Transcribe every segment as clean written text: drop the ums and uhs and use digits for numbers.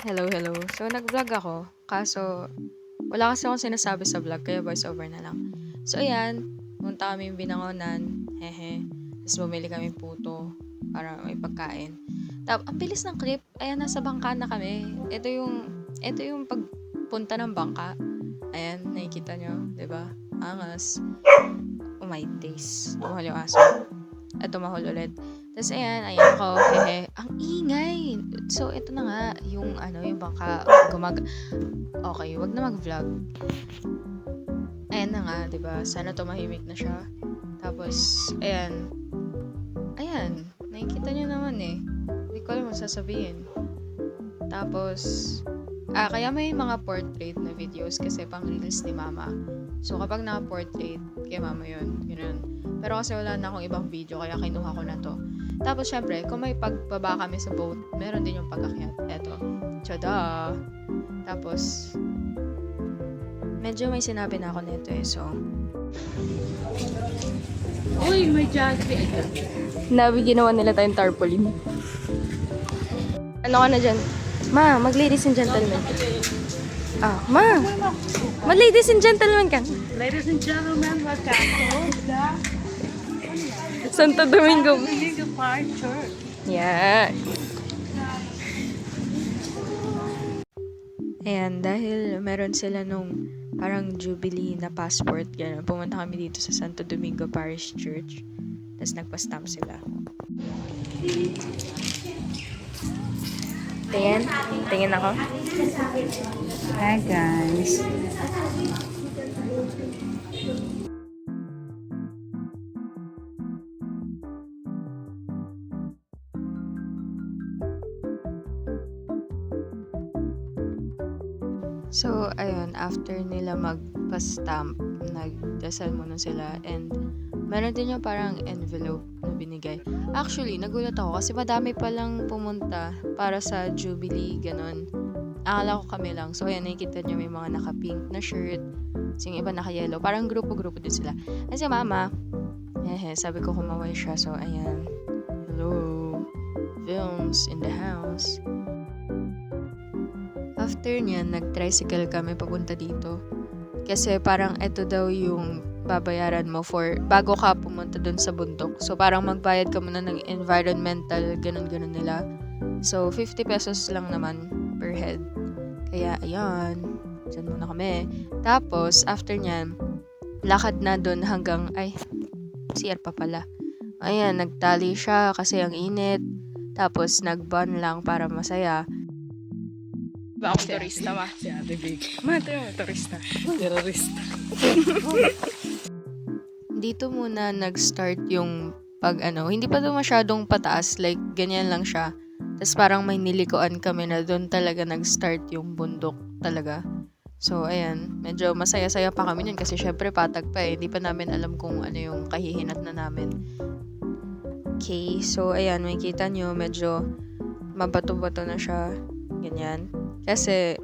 Hello, hello. So, nag-vlog ako. Kaso, wala kasi akong sinasabi sa vlog, kaya voice over na lang. So, ayan. Punta kami Binangonan. Hehe. Tapos bumili kami puto para may pagkain. Ang bilis ng clip. Ayan, nasa bangka na kami. Ito yung pagpunta ng bangka. Ayan, nakikita nyo. 'Di ba? Angas. Oh my days. Tumahol yung aso. Tumahol ulit. Tapos ayan ako, hehe. Ang ingay! So, ito na nga, yung bangka, okay, wag na mag-vlog. Ayan na nga, 'di ba? Sana tumahimik na siya. Tapos, ayan, nakikita niyo naman eh. Hindi ko alam sasabihin. Tapos, kaya may mga portrait na videos kasi pang reels ni mama. So, kapag naka-portrait, kay mama yun. Ganun. Pero kasi wala na akong ibang video, kaya kinuha ko na to. Tapos, syempre, kung may pagbaba kami sa boat, meron din yung pag-akyat. Eto. Tada! Tapos, medyo may sinabi na ako nito eh. So, Uy, may jaggery. ginawa nila tayong tarpaulin. Ano ka na dyan? Ma, mag-ladies and gentlemen. Ma! Mag-ladies and gentlemen ka. Ladies and gentlemen, welcome to the Santo Domingo. Domingo Park Church. Yeah. Ayan, dahil meron sila nung parang Jubilee na passport, gano'n, pumunta kami dito sa Santo Domingo Parish Church. Tapos nagpa-stamp sila. Tingin ako. Hi guys. So, ayun, after nila magpa-stamp, nagdasal muna sila and meron din yung parang envelope na binigay. Actually, nagulat ako kasi madami palang pumunta para sa Jubilee, ganon. Akala ko kami lang. So, ayan, nakikita nyo may mga naka-pink na shirt. So, yung iba naka-yellow. Parang grupo-grupo din sila. And si mama, sabi ko kumaway siya. So, ayan. Hello. Films in the house. After niyan, nag-tricycle kami papunta dito. Kasi parang ito daw yung babayaran mo bago ka pumunta dun sa bundok. So, parang magbayad ka muna ng environmental, ganun-ganun nila. So, 50 pesos lang naman per head. Kaya, ayan. Diyan muna kami. Tapos, after niyan, lakad na dun hanggang, CR pa pala. Ayan, nagtali siya kasi ang init. Tapos, nag-bun lang para masaya. Ba ako turista, ma? Si Ate Big. Turista. Terrorista. Dito muna nag-start yung hindi pa doon masyadong pataas, like ganyan lang siya. Tapos parang may nilikuan kami na doon talaga nag-start yung bundok talaga. So, ayan, medyo masaya-saya pa kami nun kasi syempre patag pa eh. Hindi pa namin alam kung ano yung kahihinat na namin. Okay, so ayan, makikita nyo, medyo mabato-bato na siya. Ganyan. Kasi,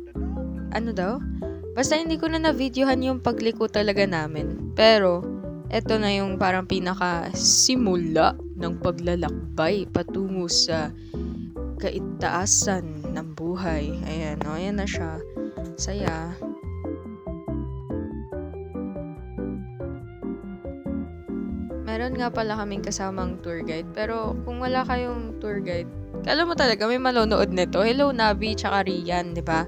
basta hindi ko na na-videohan yung pagliko talaga namin. Pero, eto na yung parang pinaka-simula ng paglalakbay patungo sa kaitaasan ng buhay. Ayan, ayan na siya. Saya. Meron nga pala kaming kasamang tour guide. Pero, kung wala kayong tour guide, alam mo talaga, may manonood nito. Hello, Nabi, tsaka Rian, di ba?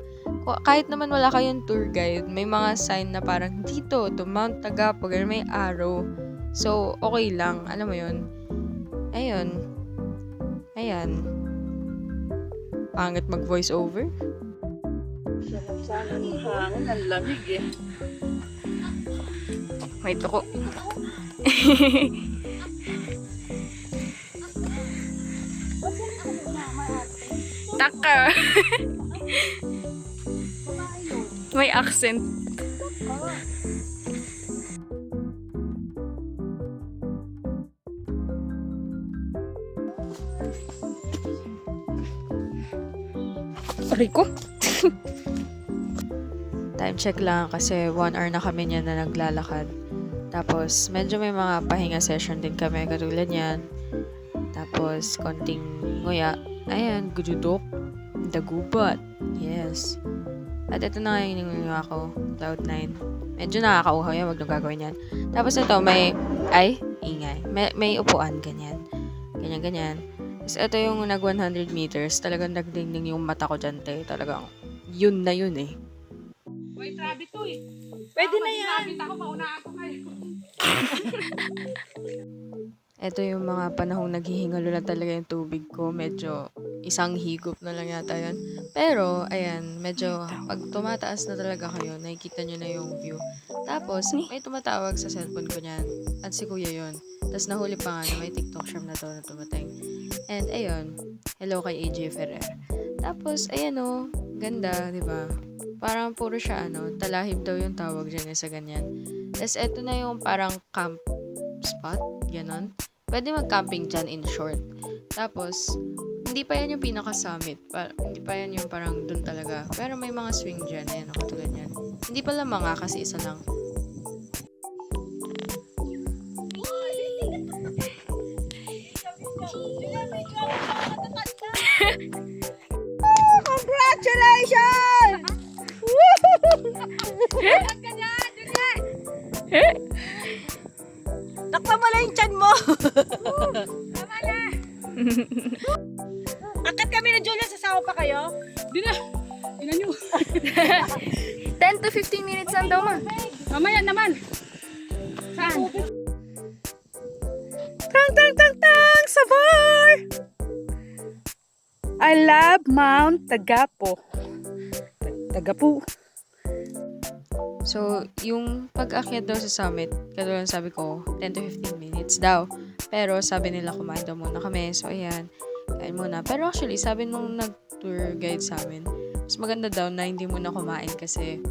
Kahit naman wala kayong tour guide, may mga sign na parang dito, to Mount Tagapag, may arrow. So, okay lang. Alam mo yun? Ayun. Ayan. Pangit mag-voice over. Sana ng hangin, ang lamig eh. May tuko. Taka. May accent. Aray ko. Time check lang kasi 1 hour na kami niyan na naglalakad. Tapos, medyo may mga pahinga session din kami katulad yan. Tapos, konting nguya. Ayan, gududok. The gubat. Yes. At ito na nga yung ininguha ko. Cloud9. Medyo nakakauhaw yan. Wag nang gagawin yan. Tapos ito, ingay. May upuan, ganyan. Ganyan. Tapos ito yung nag 100 meters. Talagang nagdingning yung mata ko dyan, te. Talagang, yun na yun eh. May trabi to eh. Pwede na yan. Ako, mauna ako kayo. Ito yung mga panahong naghihingalo na talaga yung tubig ko. Medyo isang higop na lang yata yun. Pero, ayan, medyo pag tumataas na talaga kayo, nakikita nyo na yung view. Tapos, may tumatawag sa cellphone ko niyan. At si kuya yun. Tapos nahuli pa nga na may TikTok shop na to na tumating. And ayun, hello kay AJ Ferrer. Tapos, ayan o, ganda, di ba? Parang puro siya, talahib daw yung tawag dyan sa ganyan. Tapos, eto na yung parang camp spot, ganon. Pwede mag-camping dyan in short. Tapos, hindi pa yan yung pinaka-summit. Hindi pa yan yung parang dun talaga. Pero may mga swing dyan. Ayan, katulad yan. Hindi pala mga kasi isa lang. Congratulations! Takpan mo lang yung tiyan mo. Tama na. Akit kami na Julia, sasama pa kayo? Di na. Tingnan nyo. 10 to 15 minutes lang daw, ma. Mamaya naman. Saan? Tang! Sa bar! I love Mount Tagapo. Tagapo. So, yung pag-akyat daw sa summit, katulad ng sabi ko, 10 to 15 minutes daw. Pero sabi nila kumain daw muna kami. So, ayan, kain muna. Pero actually, sabi nung nag-tour guide sa amin, mas maganda daw na hindi muna kumain kasi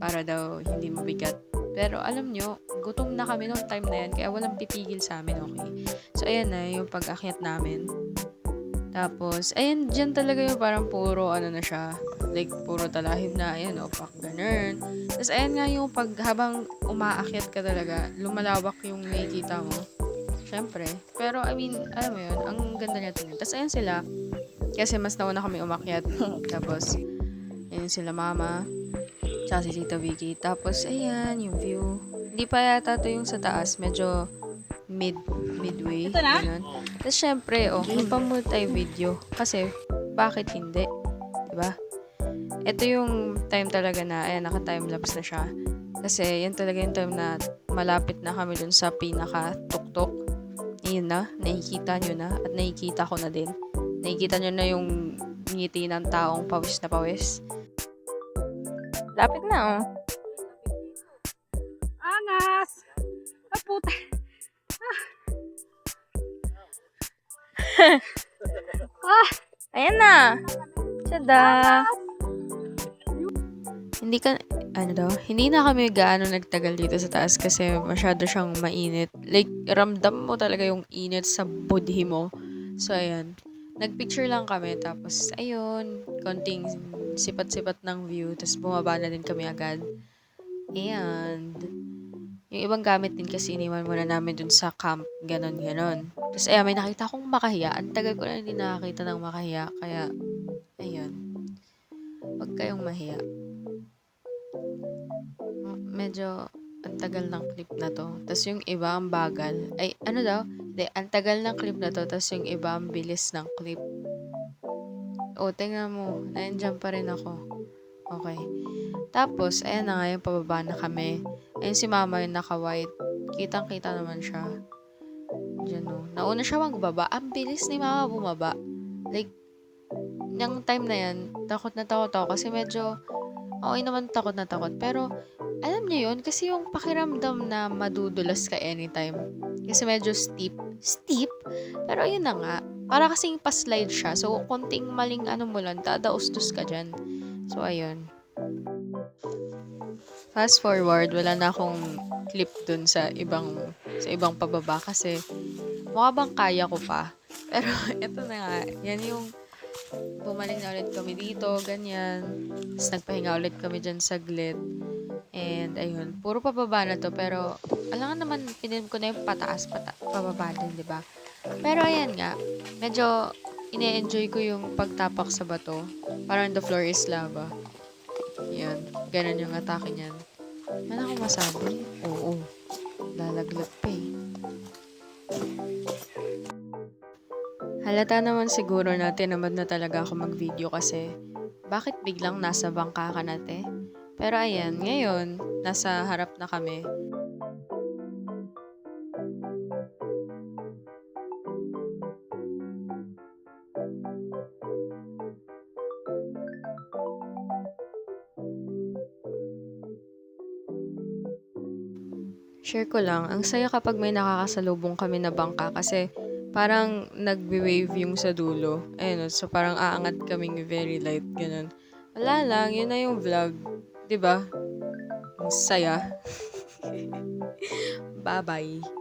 para daw hindi mabigat. Pero alam nyo, gutom na kami nung time na yan, kaya walang pipigil sa amin, okay? So, ayan na yung pag-akyat namin. Tapos, ayan, dyan talaga yung parang puro, na siya, like, puro talahib na, ayan, opak, ganun. Tapos, ayan nga yung habang umaakyat ka talaga, lumalawak yung nakikita mo. Siyempre. Pero, I mean, alam mo yun, ang ganda niya tingnan. Tapos, ayan sila, kasi mas nauna kami umakyat. Tapos, ayan sila mama, tsaka si Tita Vicky. Tapos, ayan, yung view. Hindi pa yata to yung sa taas, medyo midway. Ito na? Ganun. Tapos, syempre, magpa-multi-video. Kasi, bakit hindi? Diba? Ito yung time talaga na, ayan, naka-timelapse na siya. Kasi, yan talaga yung time na malapit na kami dun sa pinaka-tuktok. Ayun na, nakikita nyo na. At nakikita ko na din. Nakikita nyo na yung ngiti ng taong pawis na pawis. Lapit na, oh. Angas! Ah, puta. Ayan na. Tada. Hindi na kami gaano nagtagal dito sa taas kasi masyado siyang mainit. Like, ramdam mo talaga yung init sa budhi mo. So, ayan. Nagpicture lang kami, tapos, ayun, konting sipat-sipat ng view, tapos bumaba na din kami agad. And, yung ibang gamit din kasi iniwan muna namin dun sa camp, ganon. Tapos, ayan, may nakita akong makahiya. Ang tagal ko na hindi nakakita ng makahiya, kaya, ayun. Huwag kayong mahiya. Medyo ang tagal ng clip na to. Tapos yung iba ang bagal. Ay, ano daw? Hindi, ang tagal ng clip na to. Tapos yung iba ang bilis ng clip. O, tingnan mo. Nandiyan pa rin ako. Okay. Tapos, ayan na nga yung pababa na kami. Ayun si mama yung naka-white. Kitang-kita naman siya. Diyan o. Nauna siya magbaba. Ang bilis ni mama bumaba. Like, yung time na yan, takot na takot ako. Kasi medyo, okay naman takot na takot. Pero, alam niyo yun, kasi yung pakiramdam na madudulas ka anytime. Kasi medyo steep. Steep? Pero yun na nga. Para kasing pa-slide siya. So, konting maling mo lang, dadaustos ka dyan. So, ayun. Fast forward, wala na akong clip dun sa ibang pababa kasi mukha bang kaya ko pa. Pero, eto na nga. Yan yung bumalik na ulit kami dito, ganyan. Tapos nagpahinga ulit kami dyan saglit. And, ayun, puro pababa na to. Pero, alam nga naman, pinilim ko na yung pababa din, di ba? Pero, ayan nga, medyo ine-enjoy ko yung pagtapak sa bato. Parang the floor is lava. Yan. Ganun yung atake niyan. Ano ako masabi? Oo. Lalaglag pa eh. Halata naman siguro na tinamad na talaga ako mag-video kasi bakit biglang nasa bangka ka na, te? Pero ayan, ngayon, nasa harap na kami. Share ko lang, ang saya kapag may nakakasalubong kami na bangka kasi parang nagbe-wave yung sa dulo. Ayun, so parang aangat kaming very light, ganun. Wala lang, yun na yung vlog. 'Di ba? Ang saya. Bye-bye.